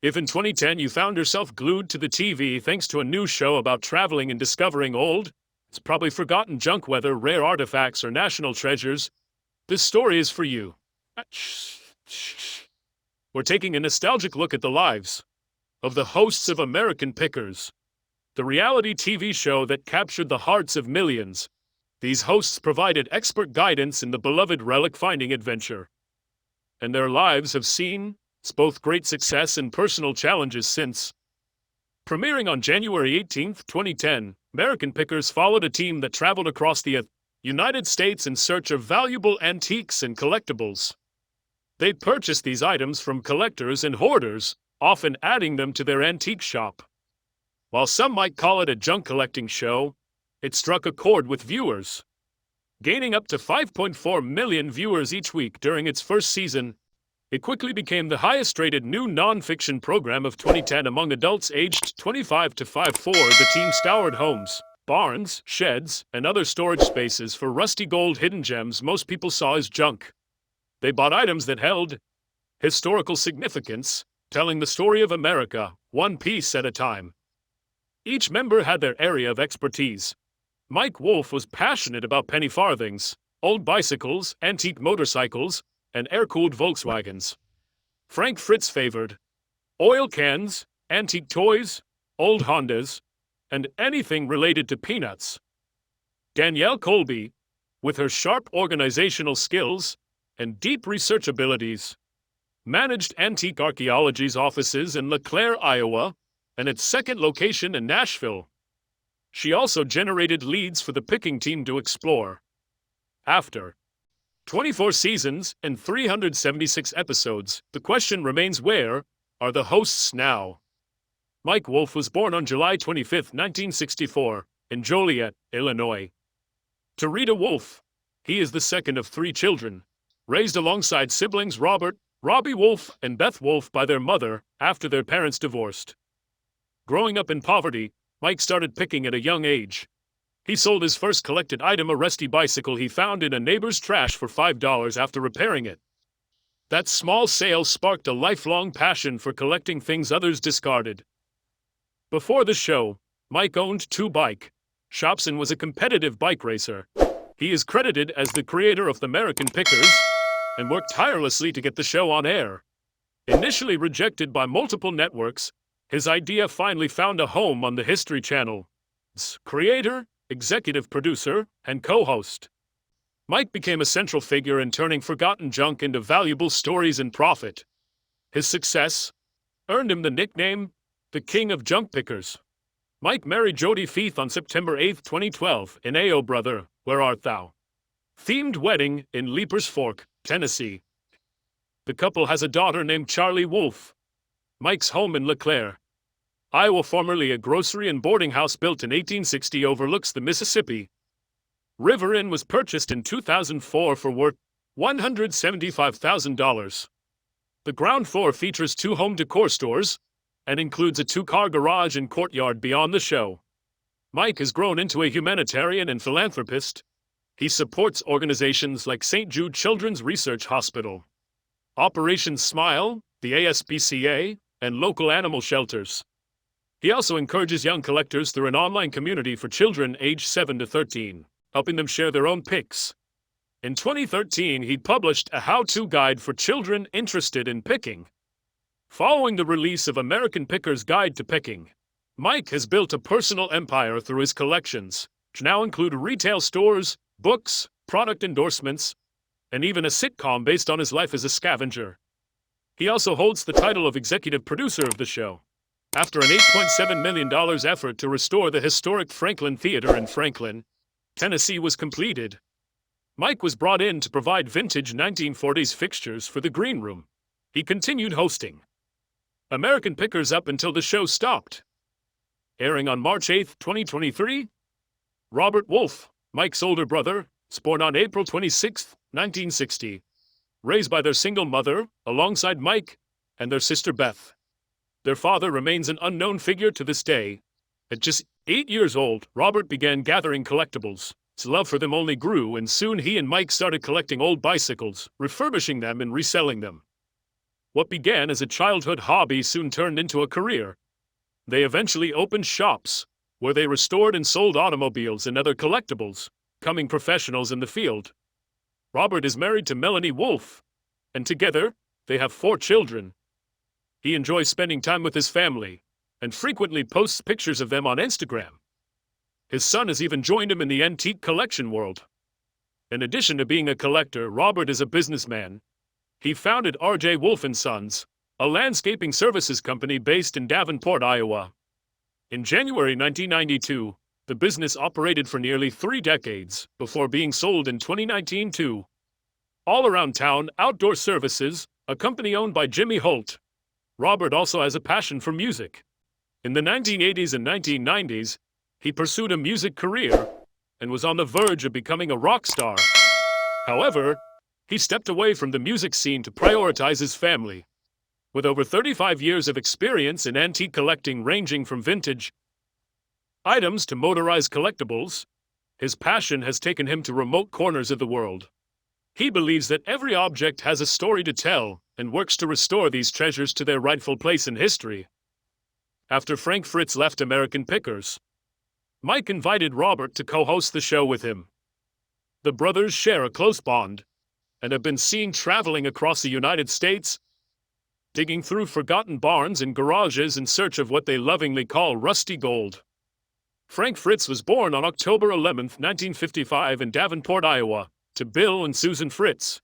If in 2010 you found yourself glued to the TV thanks to a new show about traveling and discovering old, it's probably forgotten junk, whether rare artifacts or national treasures, this story is for you. We're taking a nostalgic look at the lives of the hosts of American Pickers, the reality TV show that captured the hearts of millions. These hosts provided expert guidance in the beloved relic-finding adventure, and their lives have seen both great success and personal challenges since. Premiering on January 18, 2010, American Pickers followed a team that traveled across the United States in search of valuable antiques and collectibles. They purchased these items from collectors and hoarders, often adding them to their antique shop. While some might call it a junk collecting show, it struck a chord with viewers. Gaining up to 5.4 million viewers each week during its first season, it quickly became the highest-rated new non-fiction program of 2010 among adults aged 25 to 54. The team scoured homes, barns, sheds, and other storage spaces for rusty gold hidden gems most people saw as junk. They bought items that held historical significance, telling the story of America, one piece at a time. Each member had their area of expertise. Mike Wolf was passionate about penny farthings, old bicycles, antique motorcycles, and air-cooled Volkswagens. Frank Fritz favored oil cans, antique toys, old Hondas, and anything related to peanuts. Danielle Colby, with her sharp organizational skills and deep research abilities, managed Antique Archaeology's offices in LeClaire, Iowa, and its second location in Nashville. She also generated leads for the picking team to explore. After 24 seasons and 376 episodes, the question remains, where are the hosts now? Mike Wolf was born on July 25, 1964, in Joliet, Illinois. To Rita Wolf, he is the second of 3 children, raised alongside siblings Robbie Wolf, and Beth Wolf by their mother after their parents divorced. Growing up in poverty, Mike started picking at a young age. He sold his first collected item, a rusty bicycle he found in a neighbor's trash, for $5 after repairing it. That small sale sparked a lifelong passion for collecting things others discarded. Before the show, Mike owned 2 bike shops and was a competitive bike racer. He is credited as the creator of the American Pickers and worked tirelessly to get the show on air. Initially rejected by multiple networks, his idea finally found a home on the History Channel. Creator, executive producer, and co-host, Mike became a central figure in turning forgotten junk into valuable stories and profit. His success earned him the nickname, the King of Junk Pickers. Mike married Jody Feith on September 8, 2012, in "Ayo Brother, Where Art Thou?" themed wedding in Leapers Fork, Tennessee. The couple has a daughter named Charlie Wolf. Mike's home in LeClaire, Iowa, formerly a grocery and boarding house built in 1860, overlooks the Mississippi River and was purchased in 2004 for worth $175,000. The ground floor features 2 home decor stores and includes a 2-car garage and courtyard beyond the show. Mike has grown into a humanitarian and philanthropist. He supports organizations like St. Jude Children's Research Hospital, Operation Smile, the ASPCA, and local animal shelters. He also encourages young collectors through an online community for children aged 7 to 13, helping them share their own picks. In 2013, he published a how-to guide for children interested in picking. Following the release of American Pickers' Guide to Picking, Mike has built a personal empire through his collections, which now include retail stores, books, product endorsements, and even a sitcom based on his life as a scavenger. He also holds the title of executive producer of the show, after an $8.7 million effort to restore the historic Franklin Theater in Franklin, Tennessee was completed. Mike was brought in to provide vintage 1940s fixtures for the green room. He continued hosting American Pickers up until the show stopped. Airing on March 8, 2023, Robert Wolf, Mike's older brother, was born on April 26, 1960, raised by their single mother, alongside Mike and their sister Beth. Their father remains an unknown figure to this day. At just 8 years old, Robert began gathering collectibles. His love for them only grew, and soon he and Mike started collecting old bicycles, refurbishing them and reselling them. What began as a childhood hobby soon turned into a career. They eventually opened shops, where they restored and sold automobiles and other collectibles, becoming professionals in the field. Robert is married to Melanie Wolfe, and together, they have 4 children. He enjoys spending time with his family, and frequently posts pictures of them on Instagram. His son has even joined him in the antique collection world. In addition to being a collector, Robert is a businessman. He founded R.J. Wolfe & Sons, a landscaping services company based in Davenport, Iowa. In January 1992, the business operated for nearly 3 decades before being sold in 2019 to All Around Town Outdoor Services, a company owned by Jimmy Holt. Robert also has a passion for music. In the 1980s and 1990s, he pursued a music career and was on the verge of becoming a rock star. However, he stepped away from the music scene to prioritize his family. With over 35 years of experience in antique collecting ranging from vintage items to motorized collectibles, his passion has taken him to remote corners of the world. He believes that every object has a story to tell and works to restore these treasures to their rightful place in history. After Frank Fritz left American Pickers, Mike invited Robert to co-host the show with him. The brothers share a close bond and have been seen traveling across the United States, digging through forgotten barns and garages in search of what they lovingly call rusty gold. Frank Fritz was born on October 11, 1955 in Davenport, Iowa, to Bill and Susan Fritz.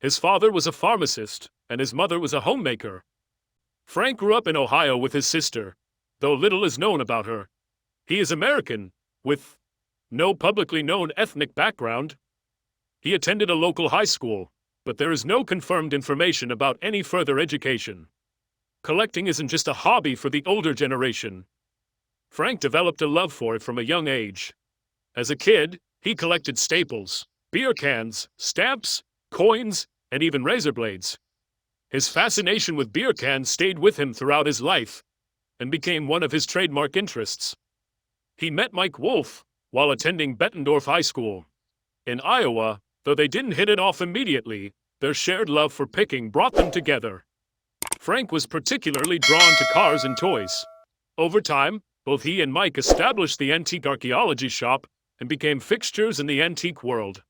His father was a pharmacist, and his mother was a homemaker. Frank grew up in Ohio with his sister, though little is known about her. He is American, with no publicly known ethnic background. He attended a local high school, but there is no confirmed information about any further education. Collecting isn't just a hobby for the older generation. Frank developed a love for it from a young age. As a kid, he collected staples, beer cans, stamps, coins, and even razor blades. His fascination with beer cans stayed with him throughout his life and became one of his trademark interests. He met Mike Wolfe while attending Bettendorf High School in Iowa. Though they didn't hit it off immediately, their shared love for picking brought them together. Frank was particularly drawn to cars and toys. Over time, both he and Mike established the antique archaeology shop and became fixtures in the antique world.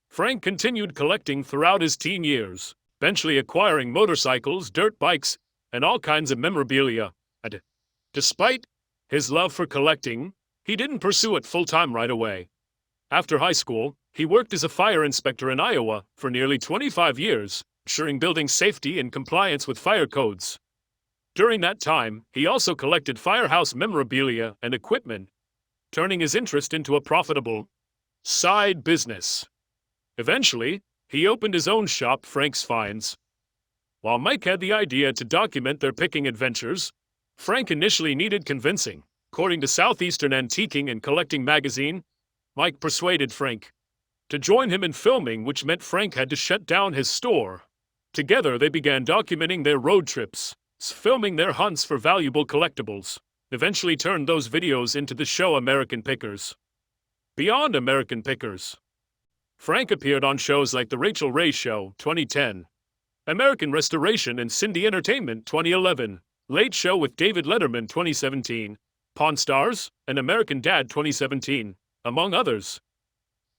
Frank continued collecting throughout his teen years, eventually acquiring motorcycles, dirt bikes, and all kinds of memorabilia. Despite his love for collecting, he didn't pursue it full-time right away. After high school, he worked as a fire inspector in Iowa for nearly 25 years, ensuring building safety and compliance with fire codes. During that time, he also collected firehouse memorabilia and equipment, turning his interest into a profitable side business. Eventually, he opened his own shop, Frank's Finds. While Mike had the idea to document their picking adventures, Frank initially needed convincing. According to Southeastern Antiquing and Collecting magazine, Mike persuaded Frank to join him in filming, which meant Frank had to shut down his store. Together, they began documenting their road trips, filming their hunts for valuable collectibles, eventually turned those videos into the show American Pickers. Beyond American Pickers, Frank appeared on shows like The Rachel Ray Show, 2010, American Restoration and Cindy Entertainment, 2011, Late Show with David Letterman, 2017, Pawn Stars, and American Dad, 2017, among others.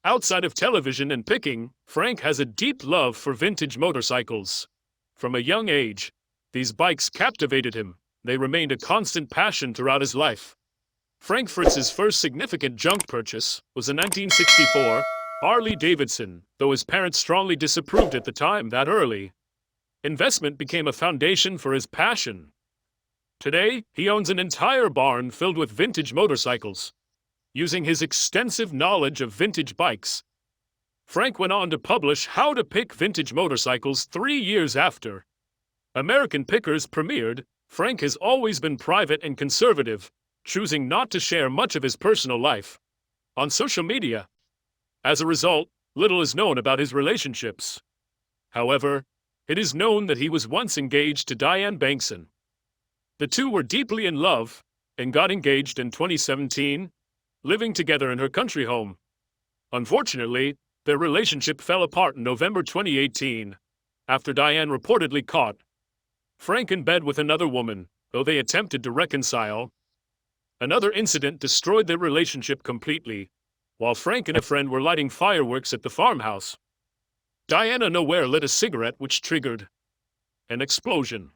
Outside of television and picking, Frank has a deep love for vintage motorcycles. From a young age, these bikes captivated him. They remained a constant passion throughout his life. Frank Fritz's first significant junk purchase was a 1964 Harley-Davidson, though his parents strongly disapproved at the time that early investment became a foundation for his passion. Today, he owns an entire barn filled with vintage motorcycles. Using his extensive knowledge of vintage bikes, Frank went on to publish How to Pick Vintage Motorcycles 3 years after American Pickers premiered. Frank has always been private and conservative, choosing not to share much of his personal life on social media. As a result, little is known about his relationships. However, it is known that he was once engaged to Diane Bankson. The two were deeply in love and got engaged in 2017, living together in her country home. Unfortunately, their relationship fell apart in November 2018, after Diane reportedly caught Frank in bed with another woman, though they attempted to reconcile. Another incident destroyed their relationship completely, while Frank and a friend were lighting fireworks at the farmhouse. Diana nowhere lit a cigarette, which triggered an explosion.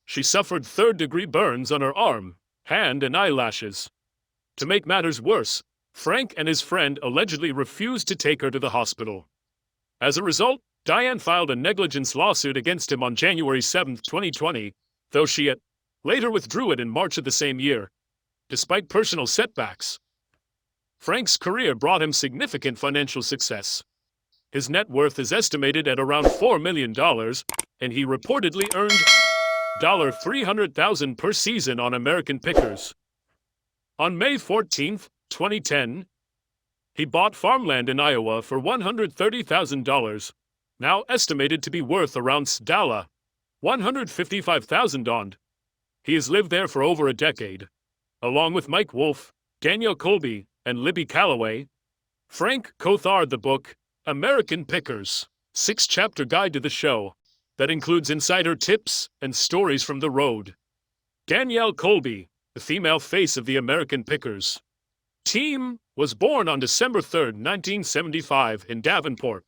She suffered third-degree burns on her arm, hand, and eyelashes. To make matters worse, Frank and his friend allegedly refused to take her to the hospital. As a result, Diane filed a negligence lawsuit against him on January 7, 2020, though she later withdrew it in March of the same year. Despite personal setbacks, Frank's career brought him significant financial success. His net worth is estimated at around $4 million, and he reportedly earned $300,000 per season on American Pickers. On May 14, 2010, he bought farmland in Iowa for $130,000, now estimated to be worth around $155,000. He has lived there for over a decade. Along with Mike Wolfe, Danielle Colby, and Libby Calloway, Frank co-authored the book American Pickers, 6-chapter guide to the show that includes insider tips and stories from the road. Danielle Colby, the female face of the American Pickers team, was born on December 3, 1975 in Davenport,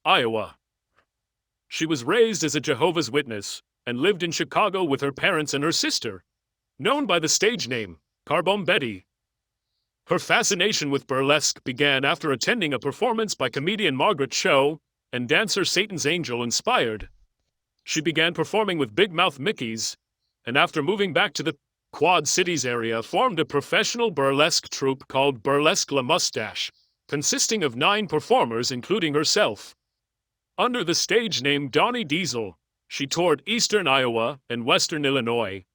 Iowa. She was raised as a Jehovah's Witness and lived in Chicago with her parents and her sister, known by the stage name Carbone Betty. Her fascination with burlesque began after attending a performance by comedian Margaret Cho and dancer Satan's Angel inspired. She began performing with Big Mouth Mickeys, and after moving back to the Quad Cities area, formed a professional burlesque troupe called Burlesque La Mustache, consisting of 9 performers including herself. Under the stage name Donnie Diesel, she toured eastern Iowa and western Illinois.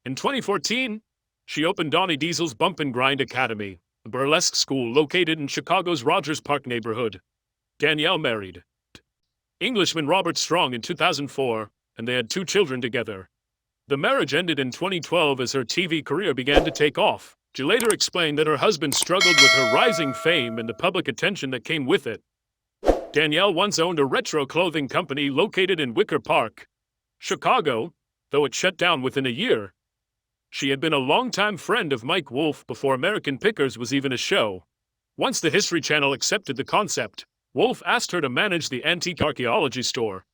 In 2014, she opened Donnie Diesel's Bump and Grind Academy, a burlesque school located in Chicago's Rogers Park neighborhood. Danielle married Englishman Robert Strong in 2004, and they had 2 children together. The marriage ended in 2012 as her TV career began to take off. She later explained that her husband struggled with her rising fame and the public attention that came with it. Danielle once owned a retro clothing company located in Wicker Park, Chicago, though it shut down within a year. She had been a longtime friend of Mike Wolfe before American Pickers was even a show. Once the History Channel accepted the concept, Wolfe asked her to manage the antique archaeology store.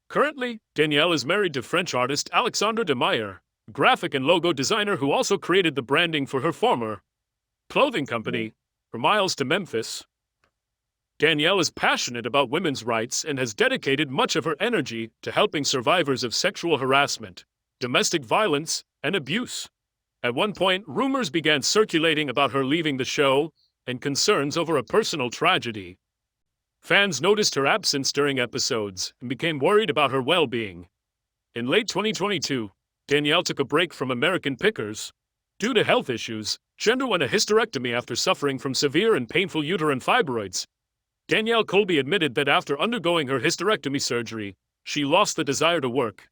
Currently, Danielle is married to French artist Alexandre de Meyer, graphic and logo designer who also created the branding for her former clothing company, From Miles to Memphis. Danielle is passionate about women's rights and has dedicated much of her energy to helping survivors of sexual harassment, domestic violence, and abuse. At one point, rumors began circulating about her leaving the show and concerns over a personal tragedy. Fans noticed her absence during episodes and became worried about her well-being. In late 2022, Danielle took a break from American Pickers. Due to health issues, she underwent a hysterectomy after suffering from severe and painful uterine fibroids. Danielle Colby admitted that after undergoing her hysterectomy surgery, she lost the desire to work.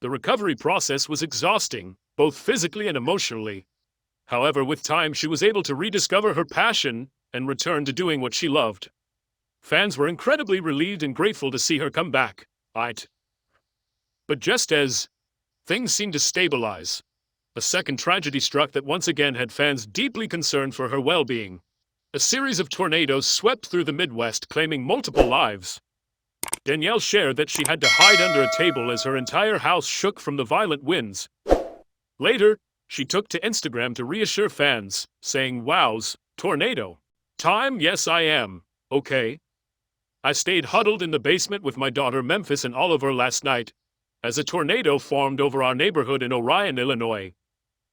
The recovery process was exhausting, both physically and emotionally. However, with time, she was able to rediscover her passion and return to doing what she loved. Fans were incredibly relieved and grateful to see her come back. But just as things seemed to stabilize, a second tragedy struck that once again had fans deeply concerned for her well-being. A series of tornadoes swept through the Midwest, claiming multiple lives. Danielle shared that she had to hide under a table as her entire house shook from the violent winds. Later, she took to Instagram to reassure fans, saying, "Wows, tornado time, yes I am, okay. I stayed huddled in the basement with my daughter Memphis and Oliver last night, as a tornado formed over our neighborhood in Orion, Illinois.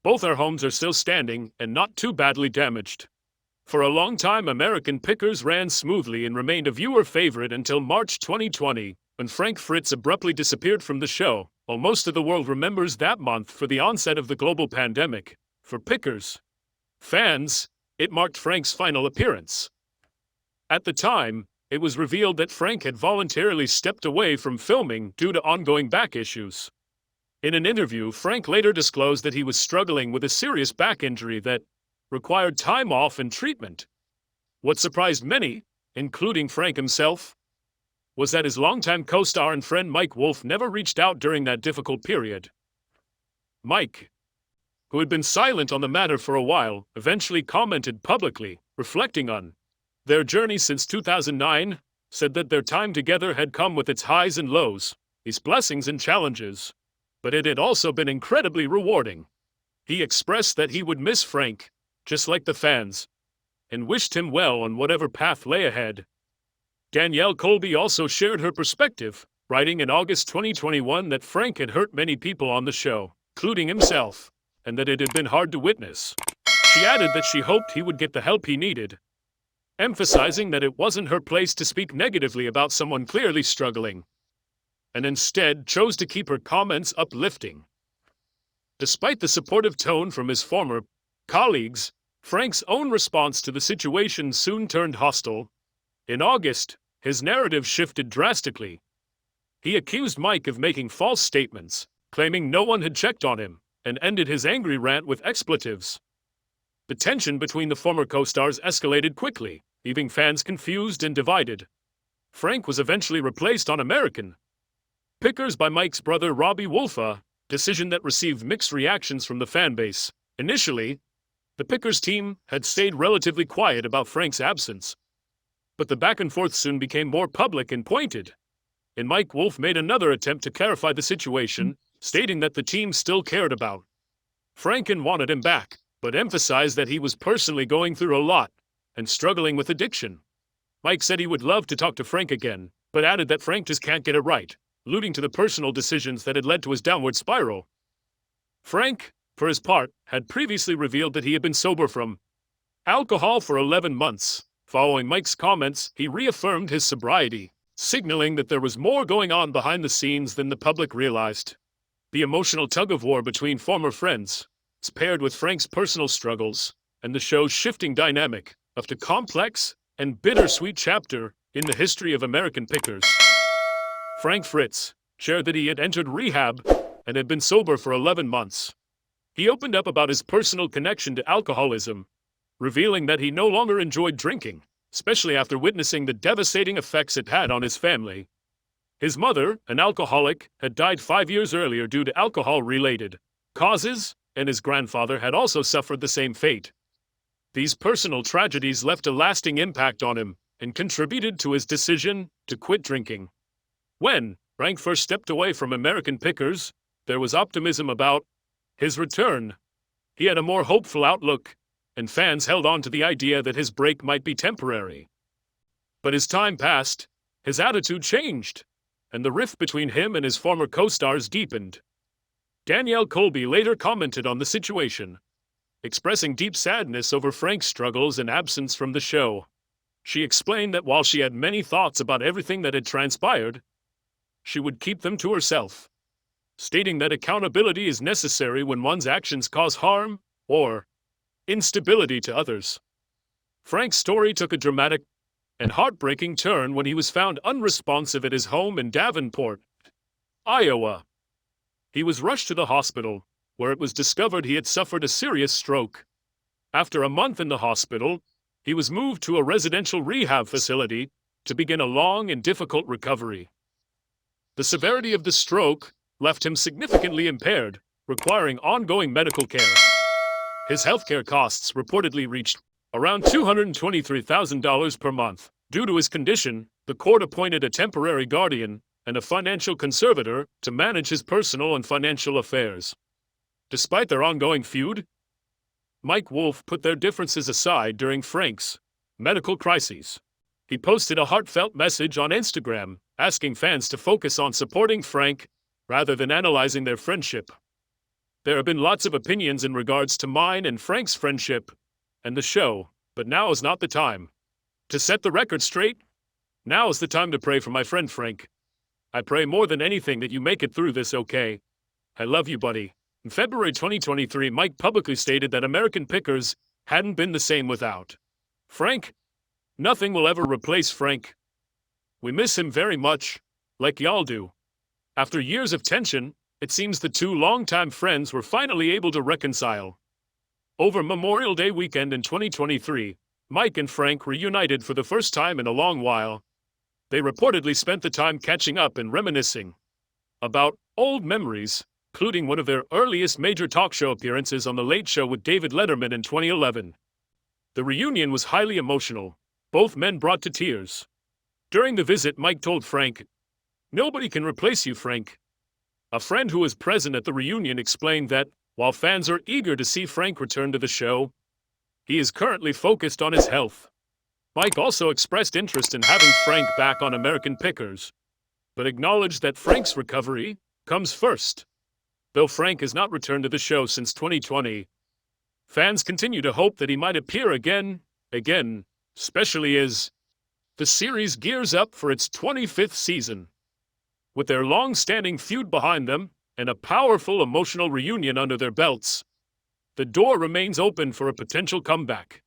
Both our homes are still standing and not too badly damaged." For a long time, American Pickers ran smoothly and remained a viewer favorite until March 2020, when Frank Fritz abruptly disappeared from the show, while most of the world remembers that month for the onset of the global pandemic. For Pickers fans, it marked Frank's final appearance. At the time, it was revealed that Frank had voluntarily stepped away from filming due to ongoing back issues. In an interview, Frank later disclosed that he was struggling with a serious back injury that required time off and treatment. What surprised many, including Frank himself, was that his longtime co-star and friend Mike Wolf never reached out during that difficult period. Mike, who had been silent on the matter for a while, eventually commented publicly, reflecting on their journey since 2009, said that their time together had come with its highs and lows, its blessings and challenges, but it had also been incredibly rewarding. He expressed that he would miss Frank, just like the fans, and wished him well on whatever path lay ahead. Danielle Colby also shared her perspective, writing in August 2021 that Frank had hurt many people on the show, including himself, and that it had been hard to witness. She added that she hoped he would get the help he needed, emphasizing that it wasn't her place to speak negatively about someone clearly struggling, and instead chose to keep her comments uplifting. Despite the supportive tone from his former colleagues, Frank's own response to the situation soon turned hostile. In August, his narrative shifted drastically. He accused Mike of making false statements, claiming no one had checked on him, and ended his angry rant with expletives. The tension between the former co-stars escalated quickly, leaving fans confused and divided. Frank was eventually replaced on American Pickers by Mike's brother Robbie Wolf, a decision that received mixed reactions from the fanbase. Initially, the Pickers team had stayed relatively quiet about Frank's absence, but the back and forth soon became more public and pointed, and Mike Wolf made another attempt to clarify the situation, stating that the team still cared about Frank and wanted him back, but emphasized that he was personally going through a lot and struggling with addiction. Mike said he would love to talk to Frank again, but added that Frank just can't get it right, alluding to the personal decisions that had led to his downward spiral. Frank, for his part, had previously revealed that he had been sober from alcohol for 11 months. Following Mike's comments, he reaffirmed his sobriety, signaling that there was more going on behind the scenes than the public realized. The emotional tug-of-war between former friends, paired with Frank's personal struggles, and the show's shifting dynamic, left a complex and bittersweet chapter in the history of American Pickers. Frank Fritz shared that he had entered rehab and had been sober for 11 months. He opened up about his personal connection to alcoholism, revealing that he no longer enjoyed drinking, especially after witnessing the devastating effects it had on his family. His mother, an alcoholic, had died 5 years earlier due to alcohol-related causes, and his grandfather had also suffered the same fate. These personal tragedies left a lasting impact on him and contributed to his decision to quit drinking. When Frank first stepped away from American Pickers, there was optimism about his return. He had a more hopeful outlook, and fans held on to the idea that his break might be temporary. But as time passed, his attitude changed, and the rift between him and his former co-stars deepened. Danielle Colby later commented on the situation, expressing deep sadness over Frank's struggles and absence from the show. She explained that while she had many thoughts about everything that had transpired, she would keep them to herself, stating that accountability is necessary when one's actions cause harm or instability to others. Frank's story took a dramatic and heartbreaking turn when he was found unresponsive at his home in Davenport, Iowa. He was rushed to the hospital, where it was discovered he had suffered a serious stroke. After a month in the hospital, he was moved to a residential rehab facility to begin a long and difficult recovery. The severity of the stroke left him significantly impaired, requiring ongoing medical care. His healthcare costs reportedly reached around $223,000 per month. Due to his condition, the court appointed a temporary guardian and a financial conservator to manage his personal and financial affairs. Despite their ongoing feud, Mike Wolf put their differences aside during Frank's medical crises. He posted a heartfelt message on Instagram, asking fans to focus on supporting Frank rather than analyzing their friendship. There have been lots of opinions in regards to mine and Frank's friendship and the show, but now is not the time to set the record straight. Now is the time to pray for my friend Frank. I pray more than anything that you make it through this okay. I love you, buddy. In February 2023, Mike publicly stated that American Pickers hadn't been the same without Frank. Nothing will ever replace Frank. We miss him very much, like y'all do. After years of tension, it seems the two longtime friends were finally able to reconcile. Over Memorial Day weekend in 2023, Mike and Frank reunited for the first time in a long while. They reportedly spent the time catching up and reminiscing about old memories, including one of their earliest major talk show appearances on The Late Show with David Letterman in 2011. The reunion was highly emotional, both men brought to tears. During the visit, Mike told Frank, "Nobody can replace you, Frank." A friend who was present at the reunion explained that, while fans are eager to see Frank return to the show, he is currently focused on his health. Mike also expressed interest in having Frank back on American Pickers, but acknowledged that Frank's recovery comes first. Though Frank has not returned to the show since 2020, fans continue to hope that he might appear again, especially as the series gears up for its 25th season. With their long-standing feud behind them and a powerful emotional reunion under their belts, the door remains open for a potential comeback.